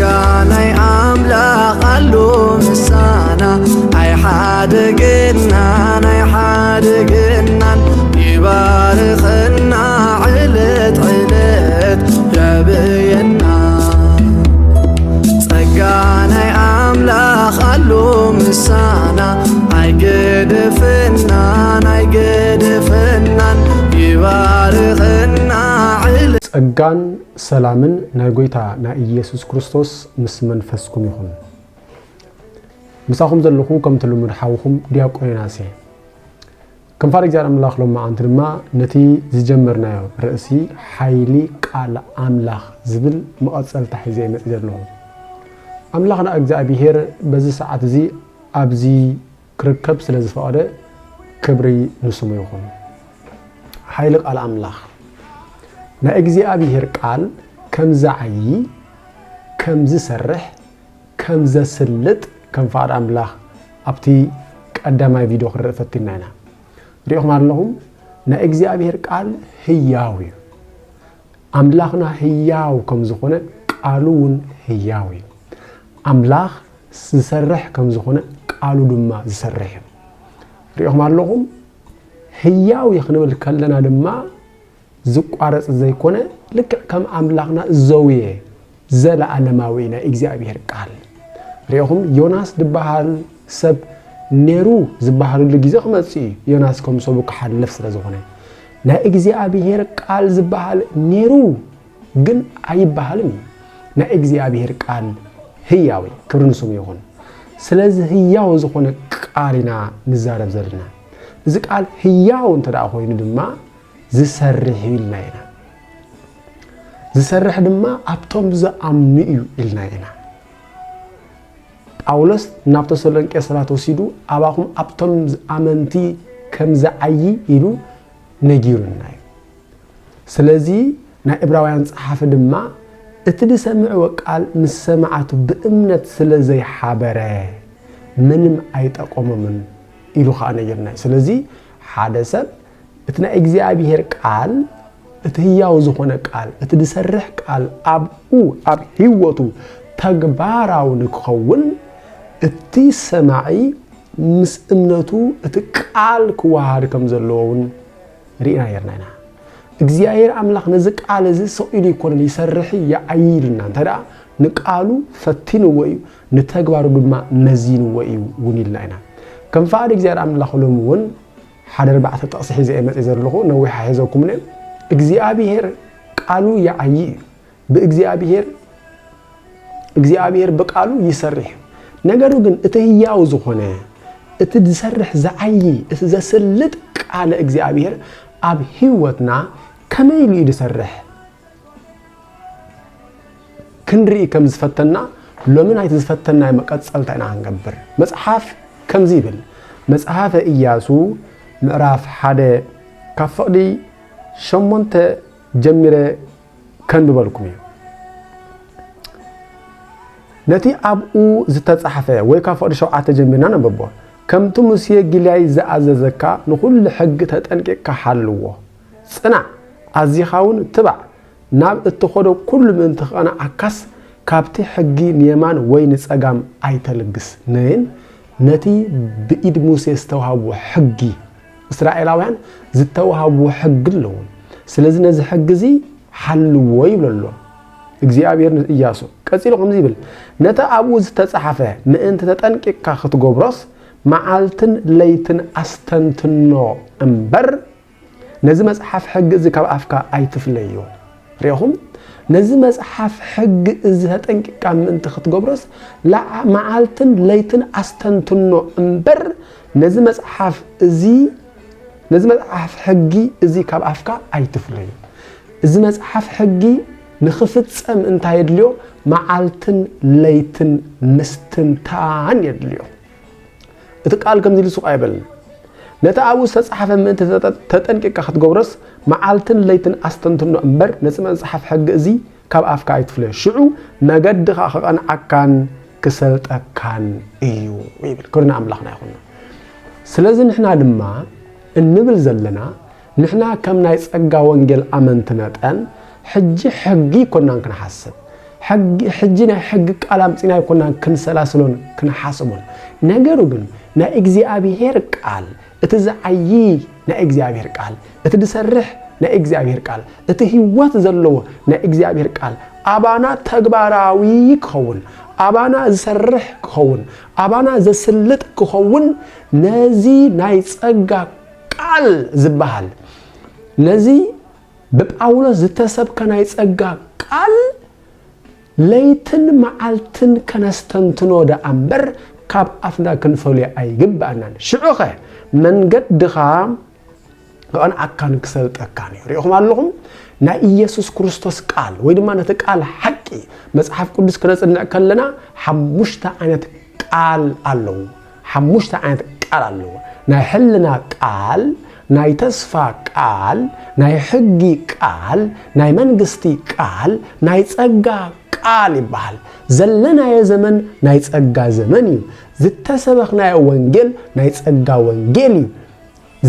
ጸጋናይ አምላኽ አሉ ምሳና አይሓድግናን ይባርኸና ዕለት ዕለት ያብየና ጸጋናይ አምላኽ አሉ ምሳና አይገድፍናን ይባርኸና ጸጋን ሰላምን ናይ ጎይታ ናይ ኢየሱስ ክርስቶስ ምስ መንፈስኩም ይኹን ምሳኹም ዘለኹ ከም ትልምድ ሓውኹም ዲያቆን ዮናስ ከም ፋር እግዚአብሔር አምላኽ ሎማ አንተ ድማ ነቲ ዝጀመርናዮ ርእሲ ሓይሊ ቃል አምላኽ ዝብል መቐፀልታ ሒዘ ይመጽ ዘለኹ አምላኽና እግዚአብሔር በዚ ሰዓት እዚ ኣብዚ ክርከብ ስለ ዝፈቀደ ክብሪ ንስሙ ይኹን ሓይሊ ቃል አምላኽ ናይ እግዚአብሔር ቃል ከም ዝዓይ ከም ዝሰርሕ ከም ዘስልጥ ከም ፋር አምላኽ ኣብቲ ቀዳማይ ቪድዮ ክርእ ፈቲና ኢና ሪኢኹም ኣለኹም ናይ እግዚአብሔር ቃል ህያው እዩ አምላኽና ህያው ከም ዝኾነ ቃሉ እውን ህያው እዩ አምላኽ ዝሰርሕ ከም ዝኾነ ቃሉ ድማ ዝሰርሕ እዩ ሪኢኹም ኣለኹም ህያው ይኽንብል ከለና ድማ ዝቋረጽ ዘይኮነ ልክ ከም አምላኽና ዘውየ ዘለዓለማዊ ናይ እግዚአብሔር ቃል ሪኢኹም ዮናስ ድበሃል ሰብ ኔሩ ዝበሃሉሉ ግዜ ክመጽ ዮናስ ከም ሰቡ ክሓልፍ ስለ ዝኾነ ናይ እግዚአብሔር ቃል ዝበሃል ኔሩ ግን ኣይበሃልም ናይ እግዚአብሔር ቃል ህያው ክብሪ ንስሙ ይኹን ስለዚ ህያው ዝኾነ ቃልና ንዛረብ ዘለና እዚ ቃል ህያው እንተዳ ኮይኑ ድማ ዝሰርሕ ኢልና ኢና ዝሰርሕ ድማ ኣብቶም ዝኣምኑ እዩ ኢልና ኢና ጳውሎስ ናብ ተሰሎንቄ ሰባት ወሲዱ ኣባኹም ኣብቶም ዝኣመንቲ ከም ዝዓይ ኢሉ ነጊሩና እዩ ስለዚ ናይ ዕብራውያን ጸሓፊ ድማ እቲ ዝሰምዕዎ ቃል ምስ ሰማዓቱ ብእምነት ስለ ዘይሓበረ ምንም ኣይጠቆሞምን ኢሉ ከዓ ነጊርና ስለዚ ሓደ ሰብ እቲ ናይ እግዚአብሔር ቃል እቲ ህያው ዝኾነ ቃል እቲ ዝሰርሕ ቃል ኣብኡ ኣብ ህይወቱ ተግባራው ንክኸውን እቲ ሰማዒ ምስ እምነቱ እቲ ቃል ክዋሃድ ከም ዘለዎውን ሪኢና ነርና እግዚአብሔር አምላኽ ነዚ ቃል እዚ ሰኢሉ ይኮነ ይሰርሕ ይዓይልና እንተዳ ንቃሉ ፈቲንዎ እዩ ንተግባሩ ድማ መዚንዎ እዩ እውን ኢልና ኢና ከም ፋድ እግዚአብሔር አምላኽ ሎም እውን ሓደ ርባዕተ ጥቕሲ ሒዘ መጽ ዘለኹ ነዊሕ ሒዘኩም ነ እግዚአብሔር ቃሉ ይዓይ እግዚአብሔር በቃሉ ይሰርሕ ነገሩ ግን እቲ ህያው ዝኾነ እቲ ዝሰርሕ ዝዓይ እቲ ዘስልጥ ቃል እግዚአብሔር ኣብ ህይወትና ከመይ ኢሉ ይሰርሕ ክንርኢ ከም ዝፈተና ሎምን ኣይቲ ዝፈተና መቀጸልታ ኢና ንገብር መጽሓፍ ከምዚ ይብል መጽሓፈ ኢያሱ ምዕራፍ 1 ካብ ፍቕዲ 8 ጀሚረ ከንብበልኩም እዩ ነቲ ኣብኡ ዝተጻሕፈ ወይ ካብ ፍቕዲ 7 ጀሚርና ነብቦ ከምቲ ሙሴ ግልያይ ዝኣዘዘካ ንኹሉ ሕጊ ተጠንቂቕካ ሓልዎ ጽናዕ ኣዚኻውን ትባዕ ናብ እትኸዶ ኩሉ ምእንቲ ኸናዓካስ ካብቲ ሕጊ ንየማን ወይ ንጸጋም ኣይተልግስ ነን ነቲ ብኢድ ሙሴ ዝተዋሃቦ ሕጊ እስራኤላውያን ዝተዋሃቦ ሕጊ ኣለዎ ስለዚ ነዚ ሕጊ እዚ ሓልዎ ይብለሎ እግዚአብሔር ኢያሱ ቀጺሉ ከምዚ ይብል ነቲ ኣብኡ ዝተጻሕፈ ምእንቲ ተጠንቂቕካ ክትገብሮስ መዓልትን ለይትን ኣስተንትኖ እምበር ነዚ መጽሓፍ ሕጊ እዚ ካብ ኣፍካ ኣይትፍለዮ ሪኢኹም ነዚ መጽሓፍ ሕጊ እዚ ተጠንቂቕካ ምእንቲ ክትገብሮስ መዓልትን ለይትን ኣስተንትኖ እምበር ነዚ መጽሓፍ ሕጊ እዚ ካብ ኣፍካ ኣይትፍለዮ እዚ መጽሓፍ ሕጊ ንኽፍጸም እንታይ የድልዮ መዓልትን ለይትን ምስትንታን የድልዮ እቲ ቃል ከምዚ ልሱቕ ኣይበልን ነቲ ኣብኡ ዝተጻሕፈ ምእንቲ ተጠንቂቕካ ክትገብሮስ መዓልትን ለይትን ኣስተንትኖ እምበር ነዚ መጽሓፍ ሕጊ እዚ ካብ ኣፍካ ኣይትፍለዮ ሽዑ መገድኻ ክቐንዓካን ክሰልጠካን እዩ ይብል ክብርና ኣምላኽና ይኹን ስለዚ ንሕና ድማ እንብል ዘለና ንሕና ከም ናይ ጸጋ ወንጌል ኣመንቲ መጠን ሕጂ ሕጊ ኮናን ክንሓስብ حجنا حج قلام صينا يكوننا كنسلاسلون كنحاسبون نغيرو ግን نا እግዚአብሔር ቃል እትዛዓይ نا እግዚአብሔር ቃል እትድሰርሕ نا እግዚአብሔር ቃል እትህይወት ዘለዎ نا እግዚአብሔር ቃል አባና ተግባራዊ ከውን አባና ዝሰርሕ ከውን አባና ዘስልጥ ከውን ነዚ ናይ ጸጋ ቃል ዝባሃል ነዚ በጳውሎስ ዝተሰብከ ናይ ጸጋ ቃል ለይትን መዓልትን ከነስተንትኖ ደአምበር ካብ አፍና ክንፈልዮ አይግባናን ሽዑኸ መንገድኻ አን አካን ክሰልጠካን ይሪኹም አለኹም ና ኢየሱስ ክርስቶስ ቃል ወይ ድማ ነተ ቃል ሐቂ መጽሐፍ ቅዱስ ከነጽንዕ ከለና ሓሙሽተ ዓይነት ቃል አለው ሓሙሽተ ዓይነት ቃል አለው ናይ ሕልና ቃል ናይ ተስፋ ቃል ናይ ሕጊ ቃል ናይ መንግስቲ ቃል ናይ ጸጋ ቃል ይባል ዘለና የዘመን ናይ ጸጋ ዘመን እዩ ዝተሰበኽና ወንጌል ናይ ጸጋ ወንጌል እዩ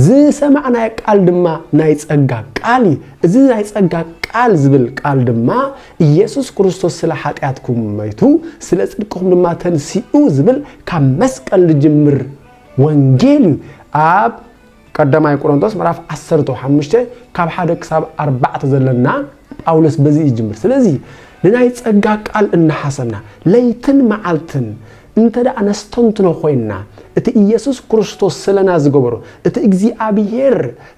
ዝሰማዕና ቃል ድማ ናይ ጸጋ ቃል እዩ እዚ ናይ ጸጋ ቃል ዝብል ቃል ድማ ኢየሱስ ክርስቶስ ስለ ኃጢአትኩም መይቱ ስለ ጽድቅኩም ድማ ተንሲኡ ዝብል ካብ መስቀል ጅምር ወንጌል እዩ አብ ቀዳማይ ቆሮንቶስ ምዕራፍ 15 ካብ 1 ክሳብ 4 ዘለና ጳውሎስ በዚ ይጅምር ስለዚህ ለናይ ጸጋ ቃል እንሐሰብና ለይትን መዓልትን እንተዳ አነስተንትኖ ኮይና እቲ ኢየሱስ ክርስቶስ ስለና ዝገበሮ እቲ እግዚአብሔር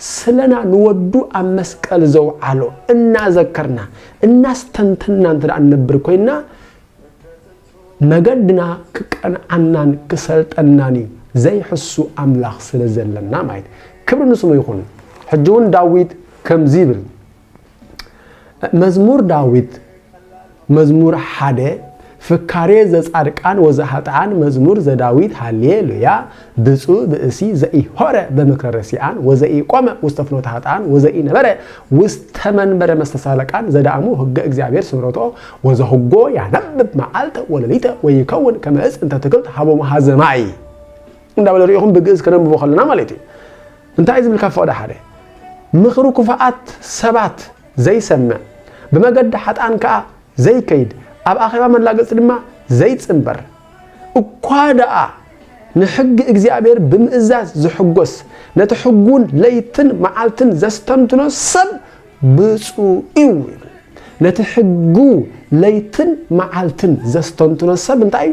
ስለና ንወዱ ኣብ መስቀል ዘውዓሎ እናዘከርና እናስተንተና እንተዳ አንብር ኮይና መገድና ከቀንዓናን ክሰልጠናኒ ዘይሕሱ አምላኽ ስለዘለና ማለት ክብር ንስሙ ይኹን ሕጁን ዳዊት ከምዚ ይብል መዝሙር ዳዊት መዝሙር 1 ፍካሬ ዘጻድቃን ወዘኃጥአን መዝሙር ዘዳዊት ሃሌሉያ ብፁዕ ብእሲ ዘኢሆረ በምክረ ረሲአን ወዘኢቆመ ውስተ ፍኖተ ኃጥአን ወዘኢነበረ ውስተ መንበረ መስተሳለቃን ዘዳእሙ ሕገ እግዚአብሔር ስምረቶ ወዘሕጎ ያነብብ መዓልተ ወለሊተ ወይከውን ከመ ዕፅ እንተ ትክልት ሀቦሙ ሀዘማይ እንዳበለ ሪኹም ብግእዝ ከነብቦ ከለና ማለት እዩ እንታይ ዝብል ከፍ ወደ ሓደ ምኽሩ ክፉኣት ሰባት ዘይሰምዕ በመገድ ኃጥአን ከዓ ዘይከይድ ኣብ አኺባ መላገጽ ድማ ዘይጽንበር እኳ ደኣ ንሕጊ እግዚአብሔር ብምእዛዝ ዝሕጎስ ነቲ ሕጉን ለይትን መዓልትን ዘስተምትኖ ሰብ ብፁዕ እዩ ነቲ ሕጉ ለይትን መዓልትን ዘስተምትኖ ሰብ እንታይ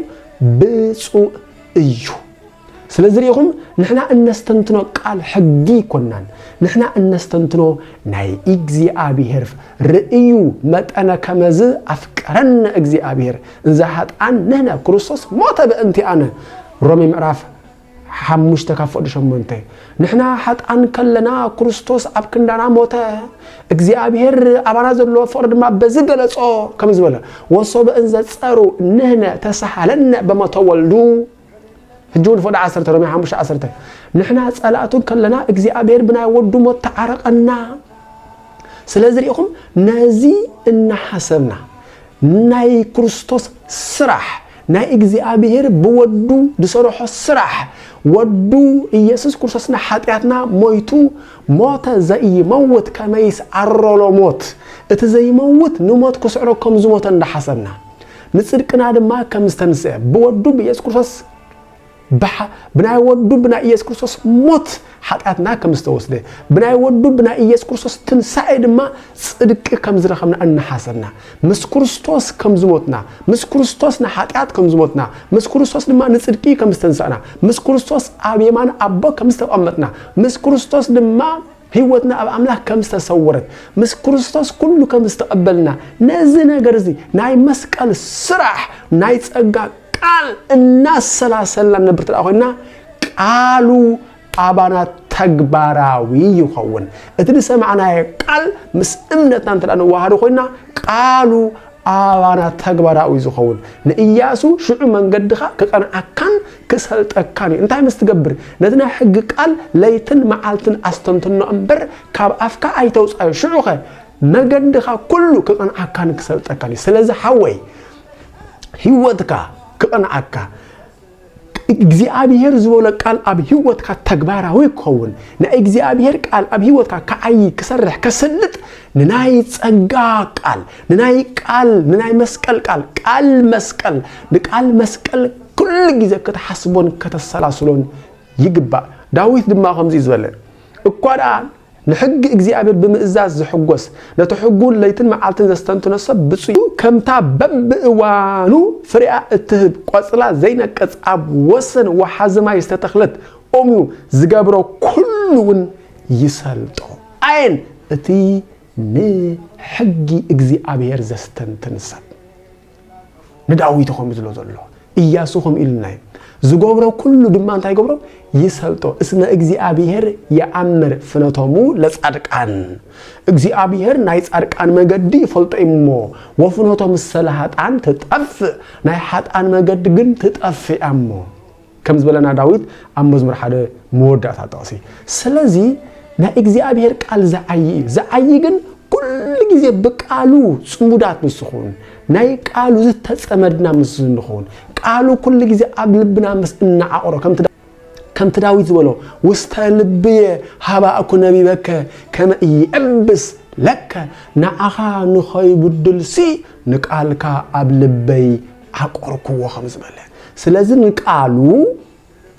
ብፁዕ እዩ ስለዚህ ሪኹም ንሕና እነስተንትኖ ቃል ሕጊ ኮናን ንሕና እነስተንትኖ ናይ እግዚአብሔር ርእዩ መጠነ ከመዝ አፍቀረና እግዚአብሔር እንዛ ኃጥአን ነህና ክርስቶስ ሞተ በእንቲአነ ሮሜ ምዕራፍ 5 ካፈዱ 8 ንሕና ኃጥአን ከለና ክርስቶስ ኣብ ክንዳና ሞተ እግዚአብሔር አባና ዘሎ ፍቅር ድማ በዚ ገለጾ ከምዝ በለ ወሶበ እንዘ ጸሩ ነህና ተሳሃለና በመቶ ወልዱ ሕጁን ፈዳ 10 ሮሜ 5:10 ንሕና ጸላእቱን ከለና እግዚአብሔር ብናይ ወዱ ሞት ተዓረቀና ስለዚህ ሪኹም ነዚ እናሐሰብና ናይ ክርስቶስ ስራሕ ናይ እግዚአብሔር ብወዱ ድሰርሖ ስራሕ ወዱ ኢየሱስ ክርስቶስና ኃጢአትና ሞይቱ ሞተ ዘይመውት ከመይስ አሮሎ ሞት እቲ ዘይመውት ንሞት ክስዕሮ ከም ዝሞተ እንዳሐሰብና ንጽድቅና ድማ ከም ዝተንስአ ብወዱ ኢየሱስ ክርስቶስ بناي ودو بنا إياس كريستوس موت حتى كم استوسده بناي ودو بنا إياس كريستوس تنساعد ما صدق كم زرخمنا أن حسنا مس كريستوس كم زموتنا مس كريستوس نحاتيات كم زموتنا مس كريستوس لما نصدقي كم استنسانا مس كريستوس أبيمان أبا كم استقامتنا مس كريستوس لما هيوتنا أب أملاك كم استصورت مس كريستوس كله كم استقبلنا نزنا جرزي ناي مسك السرح ناي تسقى قال الناس سلاسل نبرت أخونا قالوا أبانا تكبراوي يخون اتني سمعنا قال مس امنتنا انت لانه واحد خوينا قالوا أبانا تكبراوي يخون نإياسو شعو من قدخا كان أكان كسهلت أكاني انت مستقبر نتنا حق قال ليتن معالتن أستنتن أمبر كاب أفكا أي توس أي شعوخة من قدخا كله كان أكان كسهلت أكاني سلازة حوي هيوتكا كان أكا እግዚአብሔር ዝበለ ቃል ኣብ ህይወትካ ተግባራዊ ይከውን ንእግዚአብሔር ቃል ኣብ ህይወትካ ከአይ ክሰርሕ ከስልጥ ንናይ ጸጋ ቃል ንናይ ቃል ንናይ መስቀል ቃል መስቀል ንቃል መስቀል ኩሉ ግዜ ከተሐስቦን ከተሰላስሎን ይግባእ ዳዊት ድማ ከምዚ ዝበለ እኳዳ ንሕግ እግዚአብሔር ብምእዛዝ ዝሕጎስ ነተሕጉን ለይትን መዓልትን ዘስተንትኖ ሰብ ብጽዩ ከምታ በብእዋኑ ፍሬኣ እትህብ ቆጽላ ዘይነቀጽ ኣብ ወሰን ወሓዝማ ይስተተኽለት ኦምዩ ዝገብሮ ኩሉውን ይሰልጦ አይን እቲ ንሕጊ እግዚአብሔር ዘስተንትን ሰብ ንዳዊት ኸም ዝሎ ዘሎ ኢያሱ ኸም ኢልናይ ዝገብሮ ኩሉ ድማ እንታይ ይገብሮ ይሰልጦ እስመ እግዚአብሔር ያአምር ፍነቶሙ ለጻድቃን እግዚአብሔር ናይ ጻድቃን መገዲ ይፈልጦ እሞ ወፍነቶም ሰላሃጣን ተጠፍ ናይ ሓጣን መገዲ ግን ተጠፍ እሞ ከም ዝበለና ዳዊት ኣብ መዝሙር 1 መወዳእታ ጠቅሲ ስለዚ ናይ እግዚአብሔር ቃል ዘዓይ ግን ኩሉ ግዜ በቃሉ ጽሙዳት ንስኹን ናይ ቃሉ ዝተጸመድና ምስንኹን ቃሉ ኩሉ ግዜ ኣብ ልብና ምስ እናዓቆሮ ከምቲ ዳዊት ዝበሎ ውስተ ልብየ ሃባእኩ ነቢበከ ከመ ይዕብስ ለከ ንዓኻ ንኸይብድልሲ ንቃልካ ኣብ ልበይ ዓቆርክዎ ከም ዝበለ ስለዚ ንቃሉ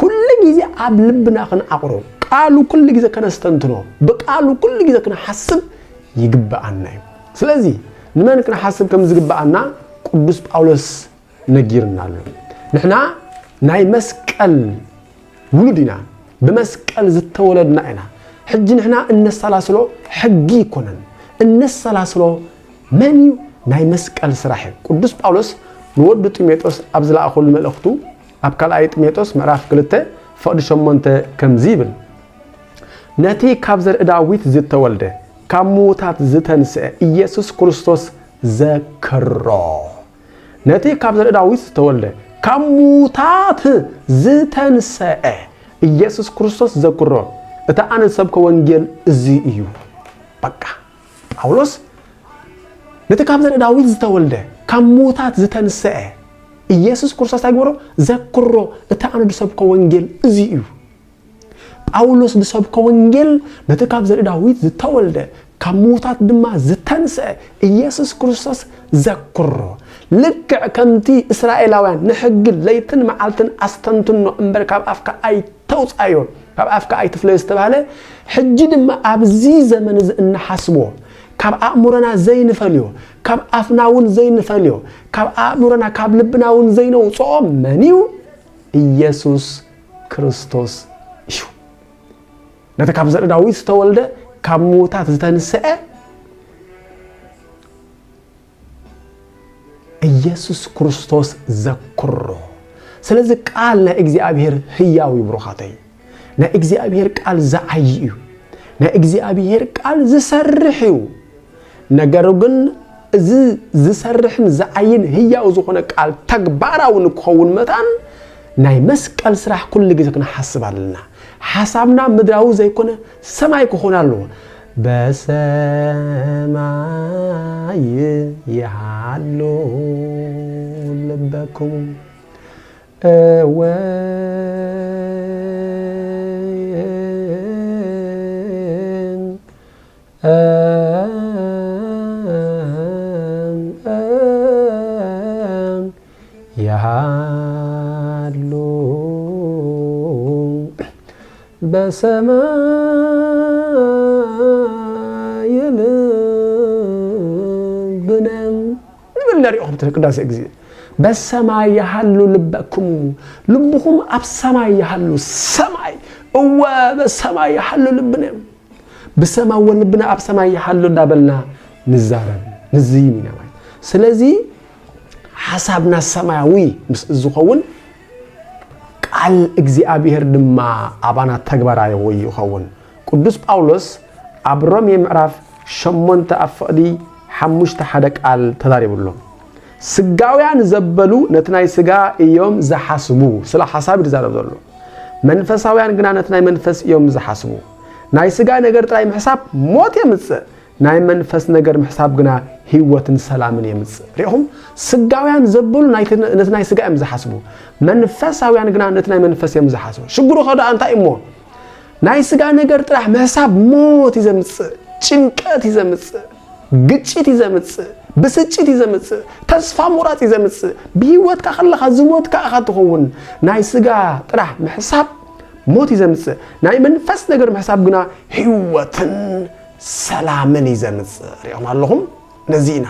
ኩሉ ግዜ ኣብ ልብና ክንዓቆሮ ቃሉ ኩሉ ግዜ ከነስተንትኖ በቃሉ ኩሉ ግዜ ክንሓስብ ይግባአና ስለዚ ንመን ክንሓስብ ከም ዝግባአና ቅዱስ ጳውሎስ ነጊርናሉ ንሕና ናይ መስቀል ውሉድና በመስቀል ዝተወለድና ኢና ሕጂ ንሕና እንሰላስሎ ሕጊ ይኮነን እንሰላስሎ መን ናይ መስቀል ስራሕ ቅዱስ ጳውሎስ ንወዱ ጢሞቴዎስ ኣብ ዝለኣኸሉ መልእኽቱ ኣብ ካልኣይ ጢሞቴዎስ ምዕራፍ 2 ፈቅዲ 8 ከምዚ ይብል ነቲ ካብ ዘርኢ ዳዊት ዝተወልደ ካብ ሙታት ዝተንስአ ኢየሱስ ክርስቶስ ዘክሮ ነቲ ካብ ዘርኢ ዳዊት ዝተወልደ ካብ ሙታት ዝተንስአ ኢየሱስ ክርስቶስ ዘክሮ እታ ኣነ ሰብከ ወንጌል እዚ እዩ በቃ ጳውሎስ ነቲ ካብ ዘርኢ ዳዊት ዝተወልደ ካብ ሙታት ዝተንስአ ኢየሱስ ክርስቶስ ታግብሮ ዘክሮ እታ ኣነ ሰብከ ወንጌል እዚ እዩ ጳውሎስ ሰብከ ወንጌል ነቲ ካብ ዘርኢ ዳዊት ዝተወልደ ካብ ሙታት ድማ ዝተንስአ ኢየሱስ ክርስቶስ ዘክሮ ልክዕ ከምቲ እስራኤላውያን ንሕግ ለይትን መዓልትን አስተንትኖ እምበር ካብ ኣፍካ ኣይተውፃዮ ካብ ኣፍካ ኣይትፍለዮ ዝተባሃለ ሕጂ ድማ ኣብዚ ዘመን እዚ እንሓስቦ ካብ ኣእምሮና ዘይንፈልዮ ካብ ኣፍናውን ዘይንፈልዮ ካብ ኣእምሮና ካብ ልብናውን ዘይነውፅኦ መኒው ኢየሱስ ክርስቶስ እዩ ነቲ ካብ ዘርኢ ዳዊት ዝተወልደ ካብ ሙታት ዝተንስአ ኢየሱስ ክርስቶስ ዘክሮ ስለዚ ቃል ናይ እግዚአብሔር ህያው ይብሩኻተይ ናይ እግዚአብሔር ቃል ዘዓይ እዩ ናይ እግዚአብሔር ቃል ዝሰርሕ እዩ ነገር ግን እዚ ዝሰርሕን ዘዓይን ህያው ዝኾነ ቃል ተግባራዊ ንክኸውን መጣን ናይ መስቀል ስራሕ ኩሉ ግዜ ክንሓስብ ኣለና ሓሳብና ምድራዊ ዘይኮነ ሰማይ ክኾን ኣለዎ በሰማይ ይሃሉ ልበኩም ይሃሉ በሰማይ ልብነም ንብለሪኦም ተቅዳሴ ግዜ በሰማይ ይሃሉ ልበኩም ልብኩም ኣብ ሰማይ ይሃሉ ሰማይ እወ በሰማይ ይሃሉ ልብነም በሰማይ ወልብና ኣብ ሰማይ ይሃሉ እንዳበልና ንዛረብ ንዝይሚና ማለት ስለዚ حسابنا السماوي مس زخون قال እግዚአብሔር ድማ አባና ተግባራዊ ይኸውን ቅዱስ ጳውሎስ አብሮም የምዕራፍ 8 አፍዲ 5 ሓደ ቃል ተዛሪብሎ ስጋውያን ዘበሉ ነትናይ ስጋ እዮም ዘሐስቡ ስለ ሐሳብ ይዛረብ ዘሎ መንፈሳውያን ግና ነትናይ መንፈስ እዮም ዘሐስቡ ናይ ስጋ ነገር ጥራይ መሕሳብ ሞት የምጽእ ናይ መንፈስ ነገር ምሕሳብ ግና ህይወትን ሰላምን የምጽእ ሪኦም ስጋውያን ዘብሉ ነቲ ናይ ስጋ እዮም ዝሓስቡ መንፈሳውያን ግና ነቲ ናይ መንፈስ እዮም ዝሓስቡ ሽግሩ ኸዳ እንታይ እሞ ናይ ስጋ ነገር ጥራሕ ምሕሳብ ሞት ይዘምጽእ ጭንቀት ይዘምጽእ ግጭት ይዘምጽእ ብስጭት ይዘምጽእ ተስፋ ሞራጽ ይዘምጽእ ብህይወትካ ኸለኻ ዝሞትካ ኢኻ ትኸውን ናይ ስጋ ጥራሕ ምሕሳብ ሞት ይዘምጽእ ናይ መንፈስ ነገር ምሕሳብ ግና ህይወትን ሰላምን ይዘምጽእ ሪኦም ኣለኹም ነዚና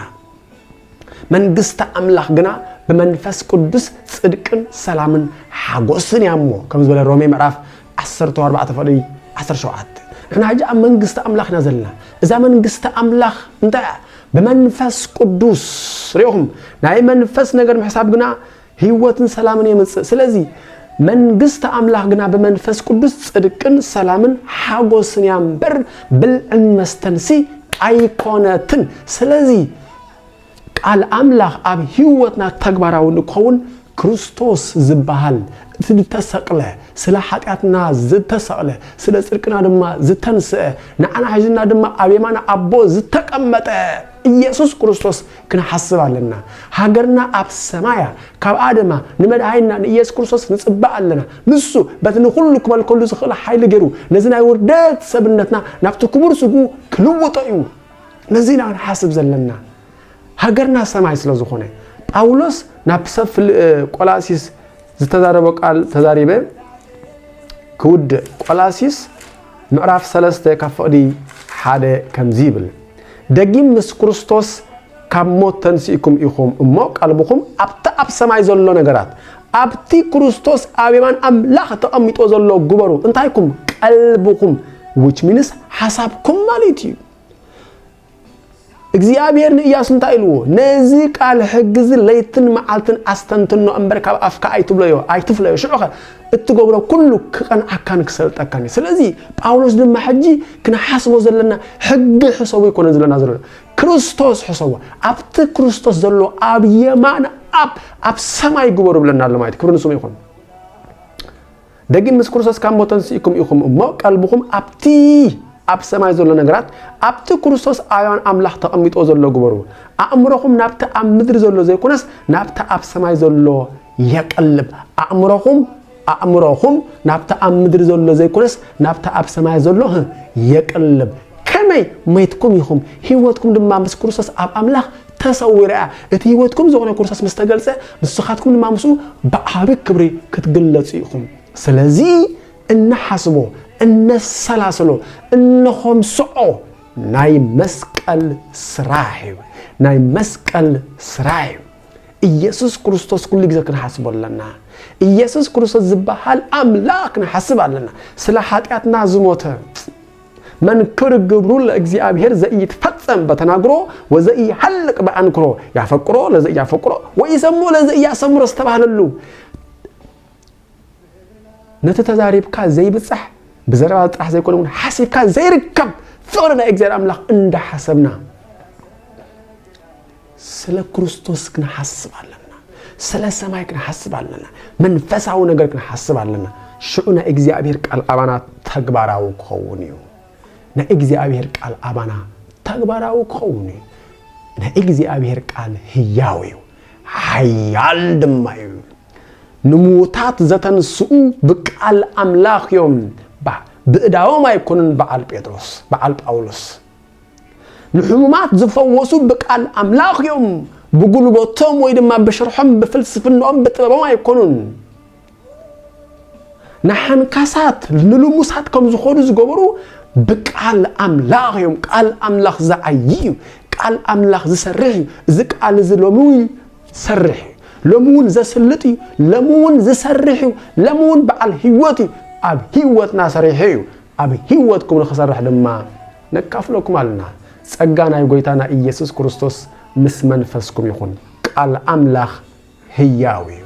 መንግስተ አምላኽ ግና በመንፈስ ቅዱስ ጽድቅን ሰላምን ሓጎስን ያሞ ከም ዝበለ ሮሜ ምዕራፍ 14 ፈዲ 17 ንሕና ሕጂ ኣብ መንግስተ አምላኽና ዘለና እዛ መንግስተ አምላኽ እንታይ በመንፈስ ቅዱስ ሪኦም ናይ መንፈስ ነገር ምሕሳብ ግና ህይወትን ሰላምን የምጽእ ስለዚ መንግስተ አምላኽ ግና በመንፈስ ቅዱስ ጽድቅን ሰላምን ሓጎስን ያምበር ብልዕን መስተንሲ አይኮነትን ስለዚ ቃል አምላኽ ኣብ ህይወትና ተግባራዊ ንክኸውን ክርስቶስ ዝበሃል ዝተሰቅለ ስለ ኃጢአትና ዝተሰቅለ ስለ ጽድቅና ድማ ዝተንስአ ንዓና ሕጅና ድማ ኣብ የማና አቦ ዝተቀመጠ ኢየሱስ ክርስቶስ ክንሓስብ ኣለና ሃገርና ኣብ ሰማያ ካብ አድማ ንመድሃይና ንኢየሱስ ክርስቶስ ንጽባእ ኣለና ንሱ በትኒ ኩሉ ክመልከሉ ዝኽእል ሓይሊ ገይሩ ነዚ ናይ ውርደት ሰብነትና ናብቲ ክቡር ስጉ ክልውጦ እዩ ነዚና ክንሓስብ ዘለና ሃገርና ሰማይ ስለ ዝኾነ ጳውሎስ ናብ ሰብ ቆላሲስ ዝተዛረበ ቃል ተዛሪበ ክውድ ቆላሲስ ምዕራፍ 3 ካብ ፈቅዲ 1 ከምዚ ይብል ደጊም ምስ ክርስቶስ ካብ ሞት ተንሲእኩም ኢኹም እሞ ቀልብኩም ኣብ ሰማይ ዘሎ ነገራት ኣብቲ ክርስቶስ ኣብ የማን አምላኽ ተቐሚጦ ዘሎ ግበሩ እንታይኩም ቀልብኩም which means ሓሳብኩም ማለት እዩ እግዚአብሔር ንኢያሱ እንታይ ኢልዎ ነዚ ቃል ሕግዝ ለይትን መዓልትን አስተንትኖ እምበር ካብ ኣፍካ ኣይትፍለዮ ሽዑኸ እትገብሮ ኩሉ ክቐንዓካን ክሰልጠካን ስለዚ ጳውሎስ ድማ ሕጂ ክንሓስቦ ዘለና ሕጊ ሕሰቡ ይኮነ ዘለና ዘሎ ክርስቶስ ሕሰቡ ኣብቲ ክርስቶስ ዘሎ ኣብ የማን ኣብ ሰማይ ግበሩ ብለና ኣሎ ማለት ክብር ንስሙ ይኹን ደጊም ምስ ክርስቶስ ካብ ሞት ተንሲእኩም ኢኹም እሞ ቀልብኩም ኣብቲ ኣብ ሰማይ ዘሎ ነገራት ኣብቲ ክርስቶስ ኣያን አምላኽ ተቐሚጦ ዘሎ ግበሩ ኣእምሮኹም ናብቲ ኣብ ምድሪ ዘሎ ዘይኮነስ ናብቲ ኣብ ሰማይ ዘሎ የቀልብ ኣእምሮኹም ናብቲ ኣብ ምድሪ ዘሎ ዘይኮነስ ናብቲ ኣብ ሰማይ ዘሎ የቀልብ ከመይ ሞይትኩም ኢኹም ህይወትኩም ድማ ምስ ክርስቶስ ኣብ አምላኽ ተሰዊራ እቲ ህይወትኩም ዝኾነ ክርስቶስ ምስ ተገልጸ ንስኻትኩም ድማ ምስኡ ብዓቢ ክብሪ ክትግለጹ ኢኹም ስለዚ እንሓስቦ እነሰላስሎ እንኾምስዖ ናይ መስቀል ስራሕ ናይ መስቀል ስራሕ ኢየሱስ ክርስቶስ ኩሉ ግዜ ክንሓስቦ ኣለና ኢየሱስ ክርስቶስ ዝበሃል አምላኽ ክንሓስብ ኣለና ስለ ኃጢአትና ዝሞተ من كرجبرو لإግዚአብሔር ዘኢትፈጸም በተናግሮ ወዘኢሐልቅ በአንክሮ ያፈቅሮ ለዘኢያፈቅሮ ወይሰሙ ለዘኢያሰምሮ ዝተባህለሉ ነተተዛሪብካ ዘይብጽሕ بزرع طرح زي كلهم حاسب كان زي ركب فورنا اجزاء املاح عند حسبنا سلا كريستوس كنا حسب علينا سلا سماي كنا حسب علينا منفساو ነገር كنا حسب علينا شؤنا እግዚአብሔር ቃል አባና ተግባራው ከሆነው ና እግዚአብሔር ቃል አባና ተግባራው ከሆነው ና እግዚአብሔር ቃል ህያው ኃያል ደማዩ ንሙታት ዘተንስኡ በቃል አምላኽ ዮም بإداوما يكونن بعال بيتروس بعال باولوس نحمات زفوسو بقال أملاخ يوم بقولوا بطم ويدما بشرحهم بفلسفنهم بطبما يكونن نحن كاسات نلومسات كم زخورو زقبرو بقال أملاخ يوم قال أملاخ زعيو قال أملاخ زسرحي زقال زلوموي سرحي لمون زسلتي لمون زسرحي لمون بعال هيوتي أب هيوتنا سريحيو أب هيوتكم نخسرح لما نكافلكم علينا سأجانا يقولنا إيسوس كريستوس مس منفسكم يخون قال أملاخ هياوي